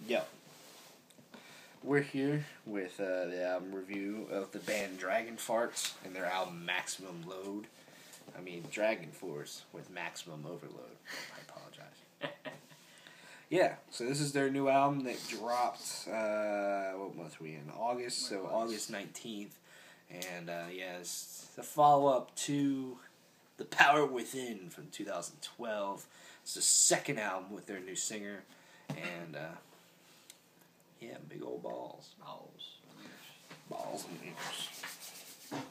Yo. We're here with the album review of the band Dragonforce and their album Maximum Load. I mean, Dragonforce with Maximum Overload. I apologize. Yeah, so this is their new album that dropped, what month are we in? August, so August 19th. And, it's the follow-up to The Power Within from 2012. It's the second album with their new singer. And, yeah, big old balls. Balls and ears.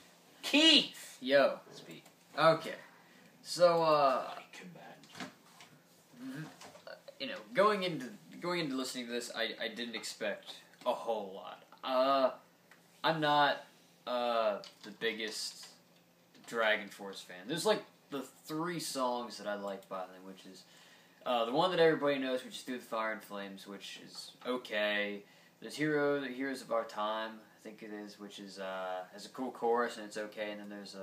Keith! Yo. Speak. Okay. So, going into listening to this, I didn't expect a whole lot. I'm not the biggest Dragonforce fan. There's like the 3 songs that I like by them, which is the one that everybody knows, which is Through the Fire and Flames, which is okay. There's Heroes of Our Time, I think it is, which is has a cool chorus and it's okay. And then there's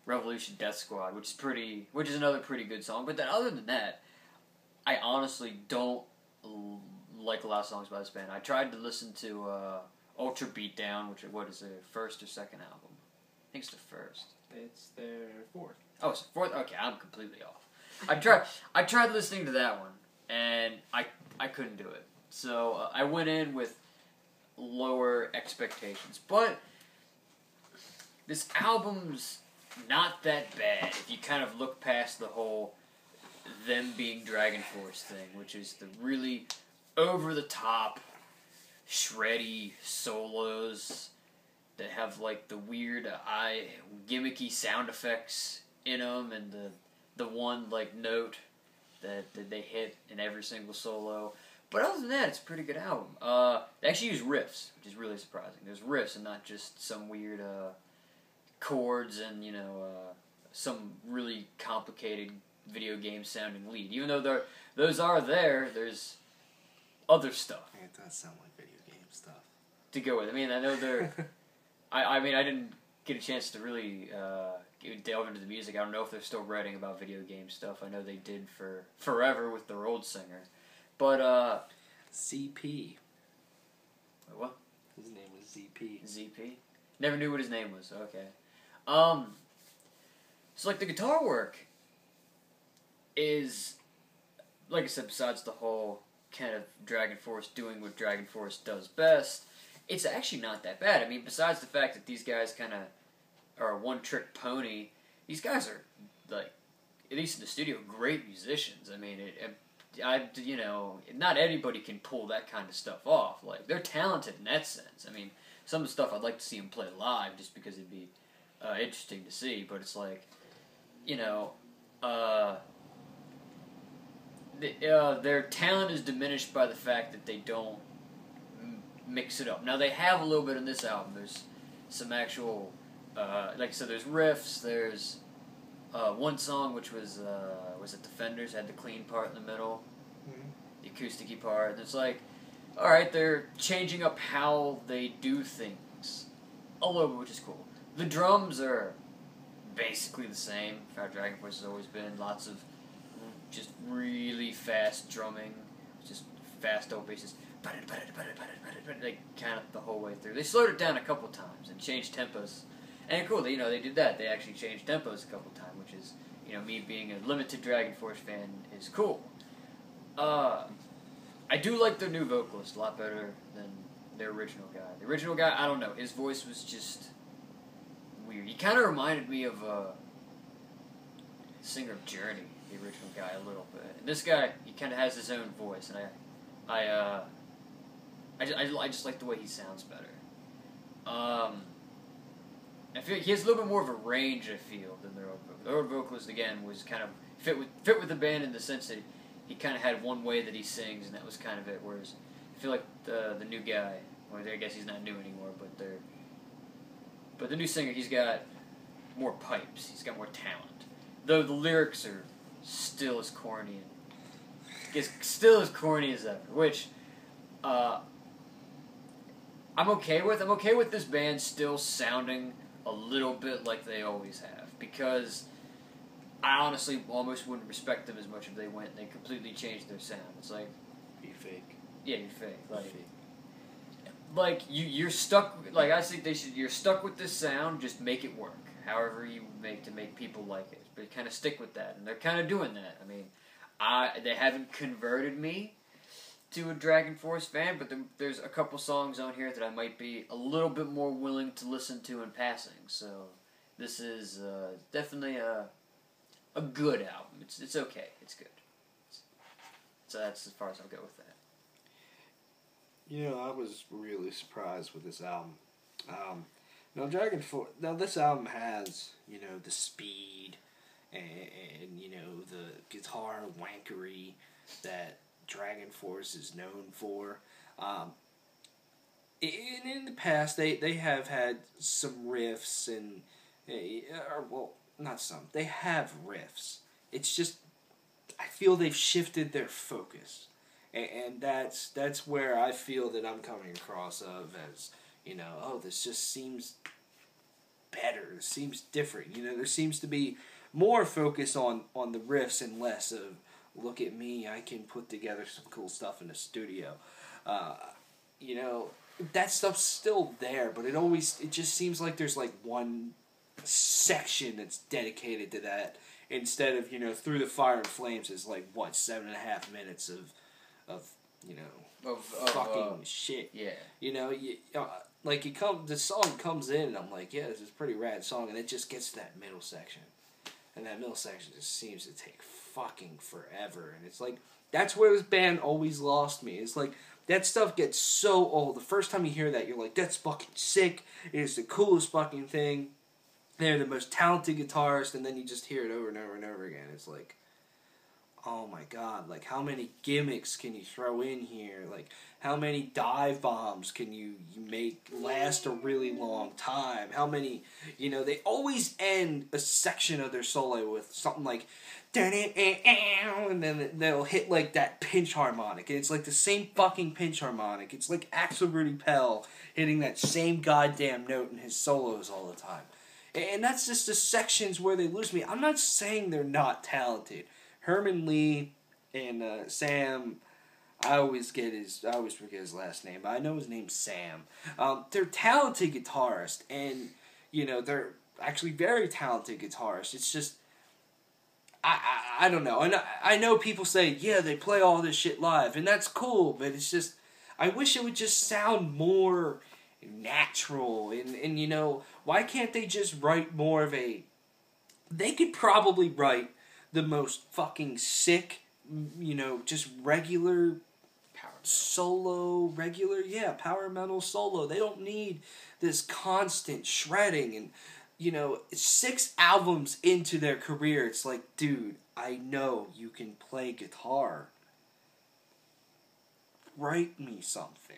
Revolution Death Squad, which is another pretty good song. But then other than that, I honestly don't like a lot of songs by this band. I tried to listen to Ultra Beatdown, which what is their first or second album? I think it's the first. It's their 4th. Oh, it's 4th? Okay, I'm completely off. I tried listening to that one, and I couldn't do it. So I went in with lower expectations. But this album's not that bad if you kind of look past the whole them being Dragonforce thing, which is the really over-the-top, shreddy solos that have like the weird gimmicky sound effects in them, and the one like note that they hit in every single solo. But other than that, it's a pretty good album. They actually use riffs, which is really surprising. There's riffs and not just some weird chords and some really complicated video game sounding lead. Even though those are there, there's other stuff. It does sound like video game stuff to go with. I mean, I know they're. I mean, I didn't get a chance to really delve into the music. I don't know if they're still writing about video game stuff. I know they did for forever with their old singer. But, CP. What? His name was ZP. ZP? Never knew what his name was. Okay. So, like, the guitar work is, like I said, besides the whole kind of Dragonforce doing what Dragonforce does best, it's actually not that bad. I mean, besides the fact that these guys kind of are a one-trick pony, these guys are, like, at least in the studio, great musicians. I mean, not everybody can pull that kind of stuff off. Like, they're talented in that sense. I mean, some of the stuff I'd like to see them play live just because it'd be interesting to see. But it's like, their talent is diminished by the fact that they don't mix it up. Now, they have a little bit in this album. There's some actual, like I said, there's riffs. There's one song which was it Defenders, had the clean part in the middle, the acousticy part. And it's like, alright, they're changing up how they do things a little bit, which is cool. The drums are basically the same, how Dragonforce has always been. Lots of just really fast drumming, just fast dope basses, like kind of the whole way through. They slowed it down a couple times and changed tempos, and cool. They did that. They actually changed tempos a couple times, which is me being a limited Dragonforce fan is cool. I do like their new vocalist a lot better than their original guy. The original guy, I don't know, his voice was just weird. He kind of reminded me of the singer of Journey, the original guy, a little bit. And this guy, he kind of has his own voice, and I just like the way he sounds better. I feel like he has a little bit more of a range, I feel, than their old vocalist. Their old vocalist, again, was kind of fit with the band in the sense that he kind of had one way that he sings, and that was kind of it. Whereas I feel like the new guy, or I guess he's not new anymore, but the new singer, he's got more pipes. He's got more talent. Though the lyrics are still as corny as ever, which I'm okay with. I'm okay with this band still sounding a little bit like they always have, because I honestly almost wouldn't respect them as much if they went and they completely changed their sound. It's like, be fake. Yeah, you're fake. Like you're stuck. Like I think you're stuck with this sound. Just make it work. However you make to make people like it, but kind of stick with that, and they're kind of doing that. I mean, they haven't converted me to a Dragonforce fan, but there's a couple songs on here that I might be a little bit more willing to listen to in passing. So this is definitely a good album. It's okay. It's good. So that's as far as I'll go with that. You know, I was really surprised with this album. Now, Dragonforce. Now, this album has, you know, the speed and you know, the guitar wankery that Dragonforce is known for. In the past, they have had some riffs and, well, not some. They have riffs. It's just, I feel they've shifted their focus. And that's where I feel that I'm coming across of as, you know, oh, this just seems better. It seems different. You know, there seems to be more focus on the riffs and less of, look at me, I can put together some cool stuff in the studio. You know, that stuff's still there, but it just seems like there's like one section that's dedicated to that instead of, you know, Through the Fire and Flames is like, what, 7.5 minutes of you know, fucking shit. Yeah. You know, like the song comes in and I'm like, yeah, this is a pretty rad song, and it just gets to that middle section. And that middle section just seems to take fucking forever. And it's like, that's where this band always lost me. It's like, that stuff gets so old. The first time you hear that, you're like, that's fucking sick. It is the coolest fucking thing. They're the most talented guitarist, and then you just hear it over and over and over again. It's like, oh my god, like, how many gimmicks can you throw in here? Like, how many dive bombs can you make last a really long time? How many, you know, they always end a section of their solo with something like, and then they'll hit, like, that pinch harmonic, and it's, like, the same fucking pinch harmonic. It's like Axel Rudy Pell hitting that same goddamn note in his solos all the time. And that's just the sections where they lose me. I'm not saying they're not talented. Herman Lee and Sam, I always forget his last name, but I know his name's Sam. They're talented guitarists, and, you know, they're actually very talented guitarists. It's just, I don't know. And I know people say, yeah, they play all this shit live, and that's cool, but it's just, I wish it would just sound more natural, and you know, why can't they just write more of a, they could probably write the most fucking sick, you know, just regular power metal solo. They don't need this constant shredding and, you know, 6 albums into their career, it's like, dude, I know you can play guitar. Write me something.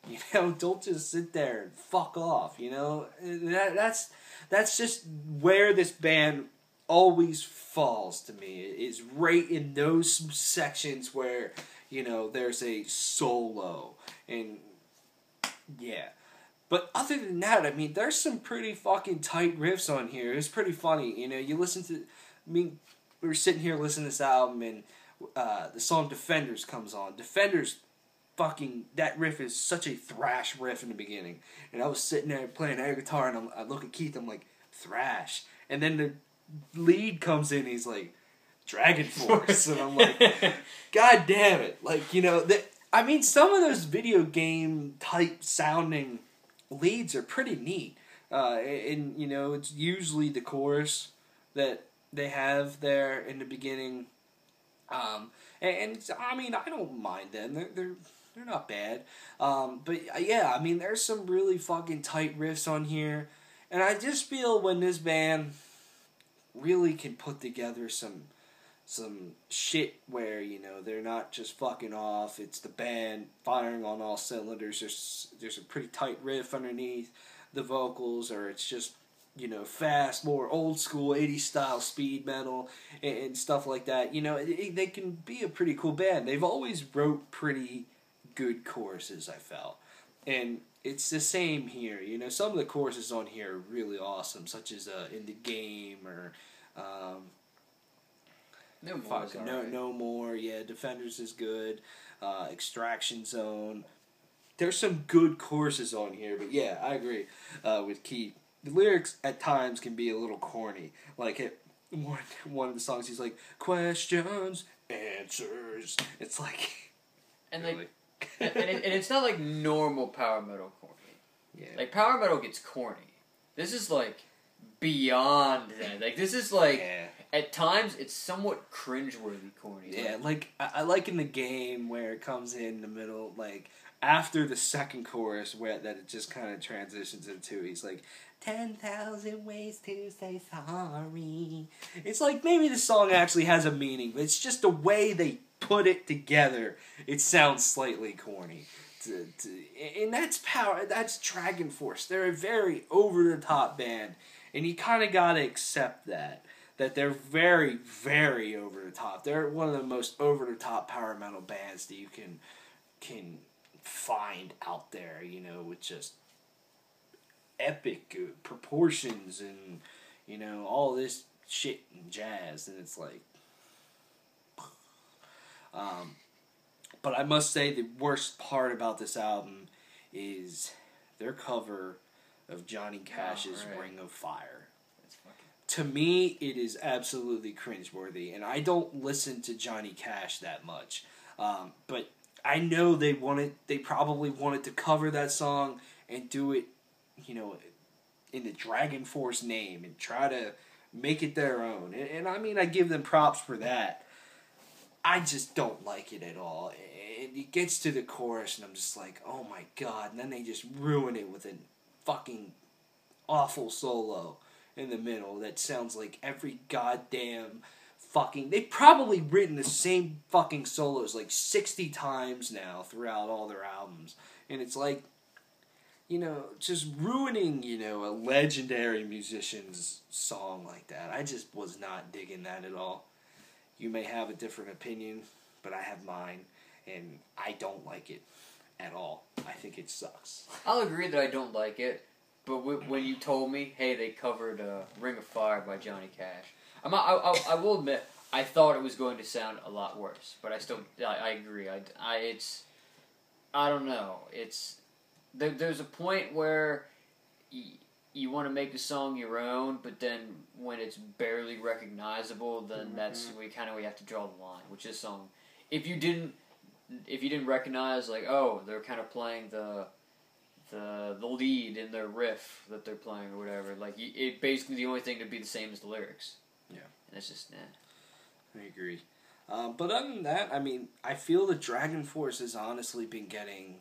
You know, don't just sit there and fuck off, you know? That's just where this band always falls to me, is right in those sections where, you know, there's a solo, and yeah. But other than that, I mean, there's some pretty fucking tight riffs on here. It's pretty funny, you know, you listen to, I mean, we were sitting here listening to this album, and the song Defenders comes on. Defenders, fucking, that riff is such a thrash riff in the beginning, and I was sitting there playing air guitar, and I look at Keith, I'm like, thrash, and then the lead comes in, he's like, Dragonforce, and I'm like, god damn it, like, you know, I mean, some of those video game type sounding leads are pretty neat, and, you know, it's usually the chorus that they have there in the beginning, and it's, I mean, I don't mind them, they're not bad, but yeah, I mean, there's some really fucking tight riffs on here, and I just feel when this band really can put together some shit where, you know, they're not just fucking off, it's the band firing on all cylinders, there's a pretty tight riff underneath the vocals, or it's just, you know, fast, more old school 80s style speed metal and stuff like that. You know, they can be a pretty cool band. They've always wrote pretty good choruses, I felt, and it's the same here. You know, some of the choruses on here are really awesome, such as In the Game, or No More. No More, yeah, Defenders is good. Extraction Zone. There's some good choruses on here, but yeah, I agree with Keith. The lyrics at times can be a little corny. Like at one of the songs, he's like, questions, answers. It's like... And really? like, and it's not like normal power metal corny. Yeah. Like power metal gets corny. This is like beyond that. Like this is like at times it's somewhat cringeworthy corny. Yeah, like I like in the game where it comes in the middle, like after the second chorus, where that it just kind of transitions into. He's like 10,000 ways to say sorry. It's like maybe the song actually has a meaning, but it's just the way they put it together. It sounds slightly corny. And that's power. That's Dragonforce. They're a very over the top band, and you kind of gotta accept that they're very, very over the top. They're one of the most over the top power metal bands that you can find out there. You know, with just epic proportions and all this shit and jazz, and it's like. But I must say the worst part about this album is their cover of Johnny Cash's Ring of Fire. To me, it is absolutely cringeworthy, and I don't listen to Johnny Cash that much. But I know they probably wanted to cover that song and do it, in the Dragonforce name and try to make it their own. And I mean, I give them props for that. I just don't like it at all. It gets to the chorus and I'm just like, oh my god. And then they just ruin it with a fucking awful solo in the middle that sounds like every goddamn fucking... They've probably written the same fucking solos like 60 times now throughout all their albums. And it's like, just ruining, a legendary musician's song like that. I just was not digging that at all. You may have a different opinion, but I have mine, and I don't like it at all. I think it sucks. I'll agree that I don't like it, but when you told me, hey, they covered Ring of Fire by Johnny Cash, I will admit, I thought it was going to sound a lot worse, but I agree. I don't know. There's a point where you want to make the song your own, but then when it's barely recognizable, then that's we have to draw the line. Which this song, if you didn't recognize, like, oh, they're kind of playing the lead in their riff that they're playing or whatever, like it basically the only thing to be the same as the lyrics. Yeah, and it's just I agree. But other than that, I mean, I feel that Dragonforce has honestly been getting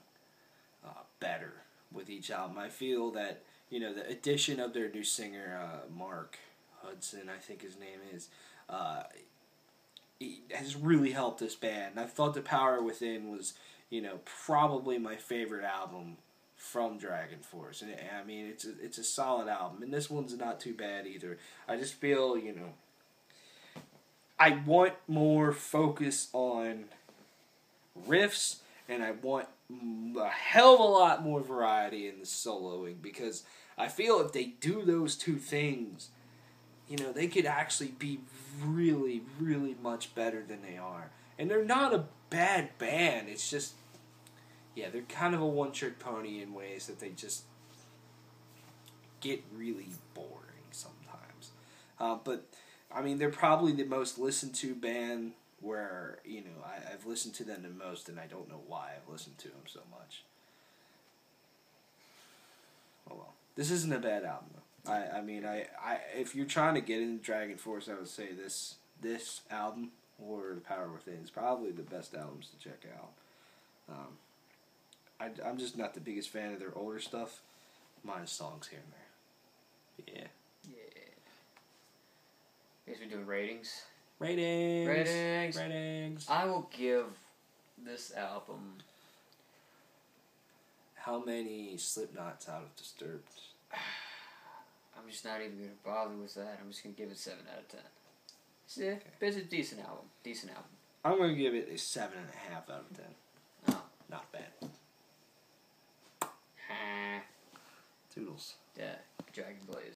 better with each album. I feel that. The addition of their new singer, Mark Hudson, I think his name is, he has really helped this band. And I thought The Power Within was, probably my favorite album from Dragonforce. And I mean, it's a solid album. And this one's not too bad either. I just feel, I want more focus on riffs, and I want a hell of a lot more variety in the soloing, because I feel if they do those two things, they could actually be really, really much better than they are. And they're not a bad band, it's just, they're kind of a one-trick pony in ways that they just get really boring sometimes. But, I mean, they're probably the most listened to band where, I've listened to them the most, and I don't know why I've listened to them so much. Oh well. This isn't a bad album, though. I mean, if you're trying to get into Dragonforce, I would say this album or The Power Within is probably the best albums to check out. I'm just not the biggest fan of their older stuff, minus songs here and there. Yeah. I guess we're doing ratings. Ratings. I will give this album... How many Slipknots out of Disturbed? I'm just not even going to bother with that. I'm just going to give it 7 out of 10. It's a decent album. I'm going to give it a 7.5 out of 10. Oh. Not bad. Toodles. Yeah, Dragon Blaze.